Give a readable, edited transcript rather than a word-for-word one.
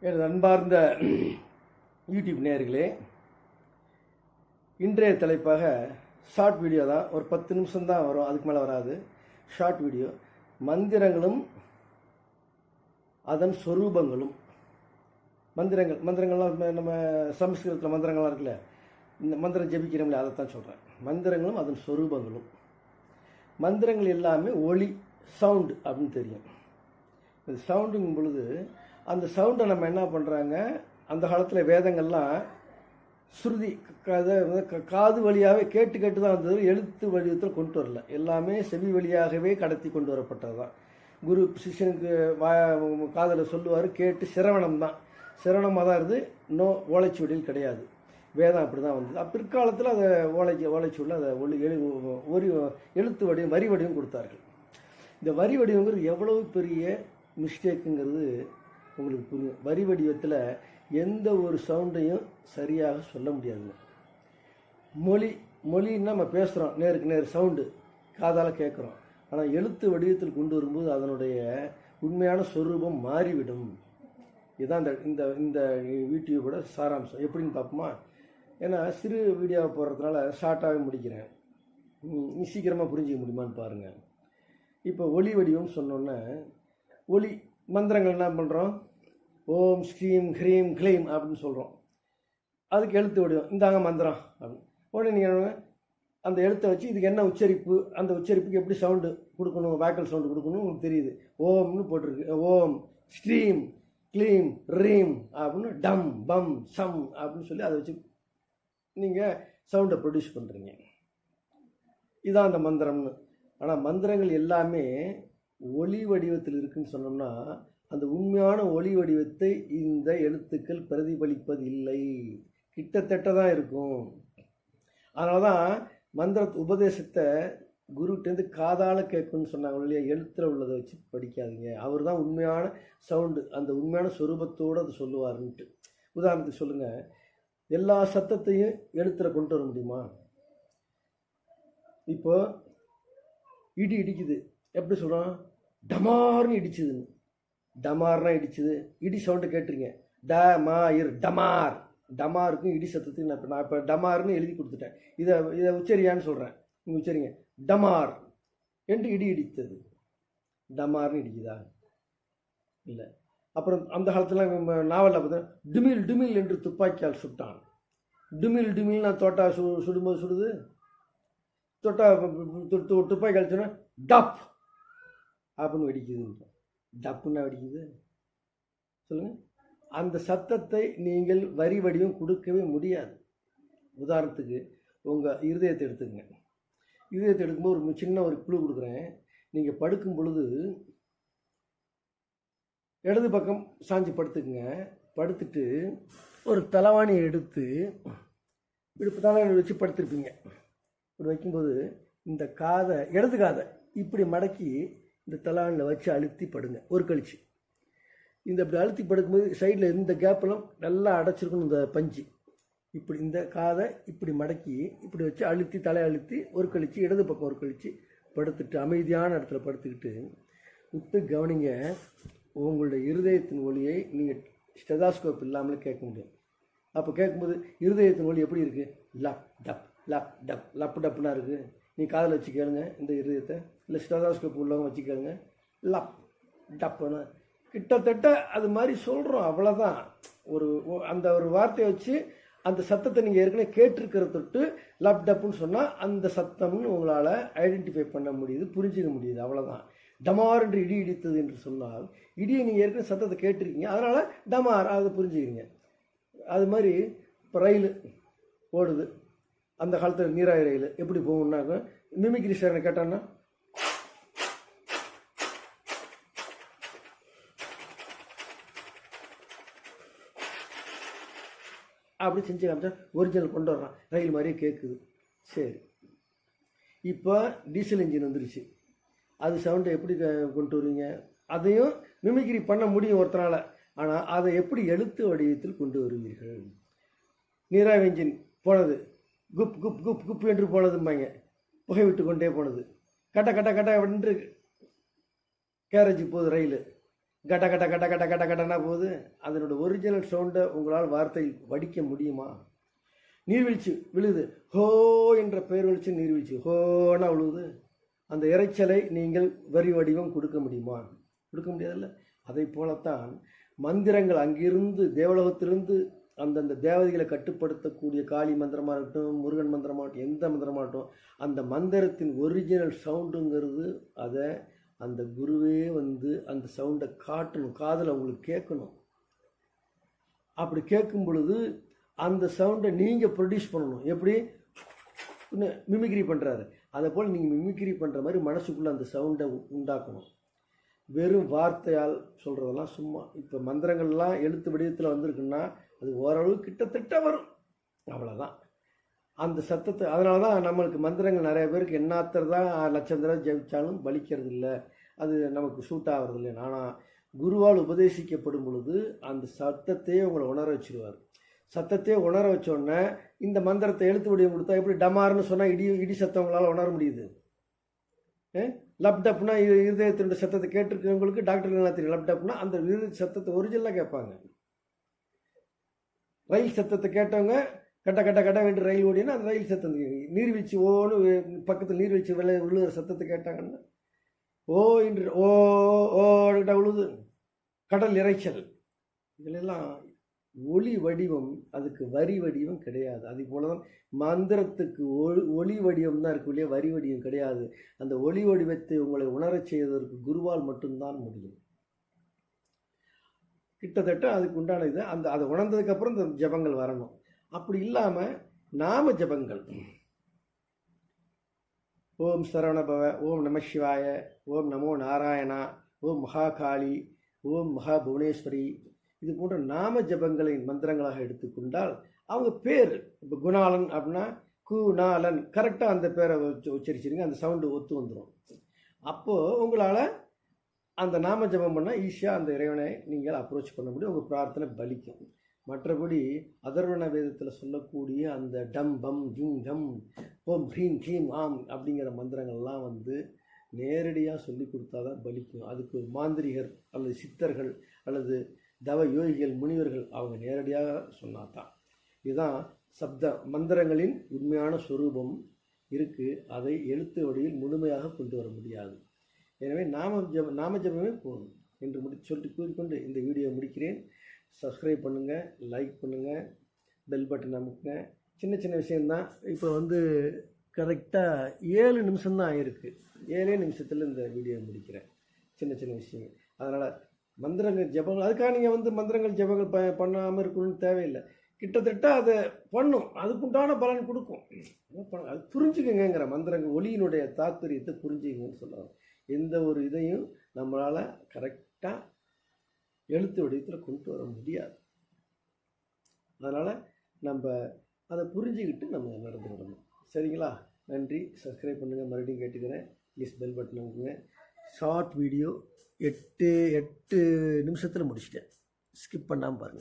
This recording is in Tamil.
எனது அன்பார்ந்த யூடியூப் நேயர்களே, இன்றைய தலைப்பாக ஷார்ட் வீடியோ தான். ஒரு 10 நிமிஷம் தான் வரும், அதுக்கு மேலே வராது. ஷார்ட் வீடியோ, மந்திரங்களும் அதன் சொரூபங்களும். மந்திரங்கள்லாம் நம்ம சமஸ்கிருதத்தில் மந்திரங்கள்லாம் இருக்குல்ல, இந்த மந்திரம் ஜெபிக்கிறோம்ல, அதைத்தான் சொல்கிறேன். மந்திரங்களும் அதன் சொரூபங்களும். மந்திரங்கள் எல்லாமே ஒளி, சவுண்டு அப்படின்னு தெரியும். இந்த சவுண்டுங்கும் பொழுது அந்த சவுண்டை நம்ம என்ன பண்ணுறாங்க, அந்த காலத்தில் வேதங்கள்லாம் சுருதி காது வழியாகவே கேட்டு கேட்டு தான் வந்தது, எழுத்து வடிவத்தில் கொண்டு வரல. எல்லாமே செவி வழியாகவே கடத்தி கொண்டு வரப்பட்டது தான். குரு சிஷ்யனுக்கு காதில் சொல்லுவார், கேட்டு சிரவணம் தான், சிரவணமாக தான் இருந்து, ஓலைச்சுவடியில் கிடையாது. வேதம் அப்படி தான் வந்தது. பிற்காலத்தில் அதை ஓலைச்சுவடியில் அதை ஒரு எழுத்து வடிவம், வரி வடிவம் கொடுத்தார்கள். இந்த வரி வடிவங்கிறது எவ்வளவு பெரிய மிஸ்டேக்குங்கிறது உங்களுக்கு புரியும். வரி வடிவத்தில் எந்த ஒரு சவுண்டையும் சரியாக சொல்ல முடியாதுங்க. மொழின்னா நம்ம பேசுகிறோம், நேருக்கு நேர் சவுண்டு காதால் கேட்குறோம். ஆனால் எழுத்து வடிவத்தில் கொண்டு வரும்போது அதனுடைய உண்மையான சொரூபம் மாறிவிடும். இதுதான் இந்த இந்த யூடியூபோட சாராம்சம். எப்படின்னு பார்ப்போமா? ஏன்னா சிறு வீடியோவை போடுறதுனால ஷார்ட்டாகவே முடிக்கிறேன். சீக்கிரமாக புரிஞ்சிக்க முடியுமான்னு பாருங்கள். இப்போ ஒளி வடிவம் சொன்னோன்னே, ஒளி மந்திரங்கள் என்ன பண்ணுறோம், ஓம் ஸ்ரீம் ஹ்ரீம் க்ளீம் அப்படின்னு சொல்கிறோம். அதுக்கு எழுத்து வடிவம், இந்தாங்க மந்திரம் அப்படின்னு. உடனே நீங்கள் அந்த எழுத்தை வச்சு இதுக்கு என்ன உச்சரிப்பு, அந்த உச்சரிப்புக்கு எப்படி சவுண்டு கொடுக்கணும், வேக்கல் சவுண்டு கொடுக்கணும் உங்களுக்கு தெரியுது. ஓம்னு போட்டிருக்கு, ஓம் ஸ்ரீம் க்ளீம் ரீம் அப்படின்னு, டம் பம் சம் அப்படின்னு சொல்லி அதை வச்சு நீங்கள் சவுண்டை ப்ரொடியூஸ் பண்ணுறீங்க. இதுதான் அந்த மந்திரம்னு. ஆனால் மந்திரங்கள் எல்லாமே ஒளி வடிவத்தில் இருக்குன்னு சொன்னோம்னா, அந்த உண்மையான ஒளி வடிவத்தை இந்த எழுத்துக்கள் பிரதிபலிப்பது இல்லை, கிட்டத்தட்ட தான் இருக்கும். அதனால தான் மந்திர உபதேசத்தை குருட்டேருந்து காதால் கேட்கணும்னு சொன்னாங்க இல்லையா, எழுத்தில் உள்ளதை வச்சு படிக்காதீங்க. அவர் தான் உண்மையான சவுண்டு, அந்த உண்மையான சொரூபத்தோடு அதை சொல்லுவாருன்ட்டு. உதாரணத்துக்கு சொல்லுங்கள், எல்லா சத்தத்தையும் எழுத்தில் கொண்டு வர முடியுமா? இப்போ இடி இடிக்குது, எப்படி சொல்கிறோம், டமார்னு இடிச்சுதுன்னு. டமார்னா இடிச்சுது, இடி சவுண்டு கேட்டுருங்க. டமார், டமாருக்கும் இடி சத்தத்துக்கு நான் இப்போ டமார்னு எழுதி கொடுத்துட்டேன். இதை உச்சரியான்னு சொல்கிறேன், நீங்கள் உச்சரிங்க. டமார் என்று இடி இடித்தது. டமார்னு இடிக்குதா? இல்லை. அப்புறம் அந்த காலத்தில் நாவலில் பார்த்தா, டுமில் டுமில் என்று துப்பாக்கியால் சுட்டான். டுமில் டுமில் நான் தோட்டா சுடும்போது சுடுது, தொட்டா துப்பாக்கி அடிச்சோன்னா டப் அப்படின்னு வெடிக்குது. டப்புன்னா வெடிக்குது சொல்லுங்கள். அந்த சத்தத்தை நீங்கள் வரி வடிவம் கொடுக்கவே முடியாது. உதாரணத்துக்கு உங்கள் இருதயத்தை எடுத்துக்கங்க. இருதயத்தை எடுக்கும்போது ஒரு சின்ன ஒரு குழு கொடுக்குறேன். நீங்கள் படுக்கும் பொழுது இடது பக்கம் சாஞ்சி படுத்துக்குங்க. படுத்துட்டு ஒரு தலைவாணியை எடுத்து இப்படி தலைவாணி வச்சு படுத்துருப்பீங்க. இப்படி வைக்கும்போது இந்த காதை, இடது காதை இப்படி மடக்கி இந்த தலைவாணியில் வச்சு அழுத்தி படுங்க. ஒரு கழிச்சு இந்த இப்படி அழுத்தி படுக்கும்போது சைடில் இந்த கேப்பெல்லாம் நல்லா அடைச்சிருக்கணும். இந்த பஞ்சு இப்படி இந்த காதை இப்படி மடக்கி இப்படி வச்சு அழுத்தி, தலை அழுத்தி ஒரு கழிச்சு, இடது பக்கம் ஒரு கழிச்சு படுத்துட்டு அமைதியான இடத்துல படுத்துக்கிட்டு உத்து கவனிங்க. உங்களுடைய இருதயத்தின் ஒலியை நீங்கள் ஸ்டெதாஸ்கோப் இல்லாமலே கேட்க முடியும். அப்போ கேட்கும்போது இருதயத்தின் ஒலி எப்படி இருக்குது? லப் டப் லப் டப், லப் டப்புனா இருக்குது. நீ காதில் வச்சு கேளுங்க இந்த இருதயத்தை, இல்லை ஸ்டெதாஸ்கோப் உள்ளவங்க வச்சு கேளுங்க, லப் டப்புன்னு கிட்டத்தட்ட அது மாதிரி சொல்கிறோம். அவ்வளோதான். அந்த ஒரு வார்த்தையை வச்சு அந்த சத்தத்தை நீங்கள் ஏற்கனவே கேட்டிருக்கிறத தொட்டு லப் டப்புன்னு சொன்னால் அந்த சத்தம்னு உங்களால் ஐடென்டிஃபை பண்ண முடியுது, புரிஞ்சிக்க முடியுது. அவ்வளோதான். டமார் என்று இடி இடித்தது என்று சொன்னால், இடியை நீங்கள் ஏற்கனவே சத்தத்தை கேட்டிருக்கீங்க, அதனால் டமார் அதை புரிஞ்சுக்கிறீங்க. அது மாதிரி இப்போ ரயில் ஓடுது, அந்த காலத்தில் நீராவி ரயில் எப்படி போகணுன்னாக்க மிமிக்ரி சேரனை கேட்டான்னா அப்படி செஞ்சு காமிச்சா ஒரிஜினல் கொண்டு வர்றான், ரயில் மாதிரியே கேட்குது. சரி, இப்போ டீசல் இன்ஜின் வந்துருச்சு, அது சவுண்டை எப்படி கொண்டு வருவீங்க? அதையும் மிமிக்ரி பண்ண முடியும் ஒருத்தனால். ஆனால் அதை எப்படி எழுத்து வடிவத்தில் கொண்டு வருவீர்கள்? நீராவி இன்ஜின் போனது, குப் குப் குப் குப் என்று போனதும்பாங்க, புகை விட்டு கொண்டே போனது. கட்ட கட்ட கட்ட என்று கேரேஜ் போகுது ரயில். கட கட கட கட கட கடனா போகுது. அதனோட ஒரிஜினல் சவுண்டை உங்களால் வார்த்தை வடிக்க முடியுமா? நீர்வீழ்ச்சி விழுது, ஹோ என்ற பெயர் வெளிச்சு நீர்வீழ்ச்சி ஹோனா விழுவுது. அந்த இறைச்சலை நீங்கள் வரி வடிவம் கொடுக்க முடியுமா? கொடுக்க முடியாதுல்ல. அதை போலத்தான் மந்திரங்கள் அங்கிருந்து தேவலோகத்திலிருந்து அந்தந்த தேவதைகளை கட்டுப்படுத்தக்கூடிய காளி மந்திரமாக இருக்கட்டும், முருகன் மந்திரமாகட்டும், எந்த மந்திரமாகட்டும், அந்த மந்திரத்தின் ஒரிஜினல் சவுண்டுங்கிறது அதை அந்த குருவே வந்து அந்த சவுண்டை காட்டணும், காதில் அவங்களுக்கு கேட்கணும். அப்படி கேட்கும் பொழுது அந்த சவுண்டை நீங்கள் ப்ரொடியூஸ் பண்ணணும். எப்படி மிமிக்ரி பண்ணுறாரு, அதை போல் நீங்கள் மிமிக்ரி பண்ணுற மாதிரி மனசுக்குள்ளே அந்த சவுண்டை உண்டாக்கணும். வெறும் வார்த்தையால் சொல்கிறதெல்லாம் சும்மா. இப்போ மந்திரங்கள்லாம் எழுத்து வடிவத்தில் வந்திருக்குன்னா அது ஓரளவு கிட்டத்தட்ட வரும், அவ்வளோதான். அந்த சத்தத்தை அதனால தான் நம்மளுக்கு மந்திரங்கள் நிறைய பேருக்கு என்னாத்தர் தான் லட்சந்திரம் ஜெயிச்சாலும் பலிக்கிறது இல்லை, அது நமக்கு சூட் ஆகிறது இல்லை. ஆனால் குருவால் உபதேசிக்கப்படும் பொழுது அந்த சத்தத்தையே உங்களை உணர வச்சிருவார். சத்தத்தையே உணர வச்சோடனே இந்த மந்திரத்தை எழுத்து வடிவம் கொடுத்தா எப்படி டமார்னு சொன்னால் இடி சத்தம் உங்களால் உணர முடியுது. லப்டப்னா இருதயத்தினுடைய சத்தத்தை கேட்டிருக்கவங்களுக்கு டாக்டர்கள் தெரியும். லப்டப்னா அந்த இருதய சத்தத்தை ஒரிஜினலாக கேட்பாங்க. ரயில் சத்தத்தை கேட்டவங்க கட்ட கட்ட கட்ட வேண்டிய ரயில் ஓடினா அந்த ரயில் சத்தம். நீர்வீழ்ச்சி ஓன்னு பக்கத்தில் நீர்வீழ்ச்சி விழுகிற சத்தத்தை கேட்டாங்கன்னா ஓ என்று ஓ ஓட்ட விழுது. கடல் இறைச்சல், இதிலெல்லாம் ஒளி வடிவம், அதுக்கு வரி வடிவம் கிடையாது. அதே போல தான் மந்திரத்துக்கு ஒளி வடிவம் தான் இருக்கு இல்லையா, வரி வடிவம் கிடையாது. அந்த ஒளி வடிவத்தை உங்களை உணரச் செய்வதற்கு குருவால் மட்டும்தான் முடியும். கிட்டத்தட்ட அதுக்கு உண்டான இது அந்த அதை உணர்ந்ததுக்கப்புறம் இந்த ஜபங்கள் வரணும். அப்படி இல்லாமல் நாம ஜபங்கள், ஓம் சரவணபவ, ஓம் நம சிவாய, ஓம் நமோ நாராயணா, ஓம் மகாகாளி, ஓம் மகா புவனேஸ்வரி, இது போன்ற நாம ஜபங்களை மந்திரங்களாக எடுத்துக்கொண்டால் அவங்க பேர் இப்போ குணாலன் அப்படின்னா குணாலன் கரெக்டாக அந்த பேரை உச்சரிச்சிருங்க, அந்த சவுண்டு ஒத்து வந்துடும். அப்போது உங்களால் அந்த நாம ஜபம் பண்ணால் ஈஸியாக அந்த இறைவனை நீங்கள் அப்ரோச் பண்ண முடியும், உங்கள் பிரார்த்தனை பலிக்கும். மற்றபடி அதர்வண வேதத்தில் சொல்லக்கூடிய அந்த டம் பம் ஜிம் டம் ஓம் ஹ்ரீம் ஹீம் ஆம் அப்படிங்கிற மந்திரங்கள்லாம் வந்து நேரடியாக சொல்லி கொடுத்தா தான் பலிக்கும். அதுக்கு மாந்திரிகர் அல்லது சித்தர்கள் அல்லது தவ யோகிகள் முனிவர்கள் அவங்க நேரடியாக சொன்னாதான். இதுதான் சப்த மந்திரங்களின் உண்மையான சொரூபம் இருக்குது. அதை எழுத்து வடிவில் முழுமையாக கொண்டு வர முடியாது. எனவே நாம ஜபமே போதும் என்று சொல்லிட்டு கூறிக்கொண்டு இந்த வீடியோ முடிக்கிறேன். சப்ஸ்கிரைப் பண்ணுங்கள், லைக் பண்ணுங்கள், பெல் பட்டன் அமுக்குங்க. சின்ன சின்ன விஷயந்தான். இப்போ வந்து கரெக்டாக 7 நிமிஷம்தான் ஆகிருக்கு. 7 நிமிஷத்தில் இந்த வீடியோ முடிக்கிறேன். சின்ன சின்ன விஷயங்கள். அதனால் மந்திரங்கள் ஜபங்கள் அதுக்காக நீங்கள் வந்து மந்திரங்கள் ஜபங்கள் பண்ணாமல் இருக்கணும்னு தேவையில்லை. கிட்டத்தட்ட அதை பண்ணும், அதுக்குண்டான பலன் கொடுக்கும். அது புரிஞ்சுக்குங்கிற மந்திரங்கள் ஒளியினுடைய தாத்பரியத்தை புரிஞ்சுக்கங்கன்னு சொல்லுவாங்க. எந்த ஒரு இதையும் நம்மளால் கரெக்டாக எழுத்து வடிவத்தில் கொண்டு வர முடியாது. அதனால் நம்ம அதை புரிஞ்சுக்கிட்டு நம்ம நடந்துக்கிடணும். சரிங்களா? நன்றி. சப்ஸ்கிரைப் பண்ணுங்கள். மறுபடியும் கேட்டுக்கிறேன். ப்ளீஸ் பெல் பட்டன் அமுக்குங்க. ஷார்ட் வீடியோ 8 நிமிஷத்தில் முடிச்சிட்டேன். ஸ்கிப் பண்ணாமல் பாருங்கள்.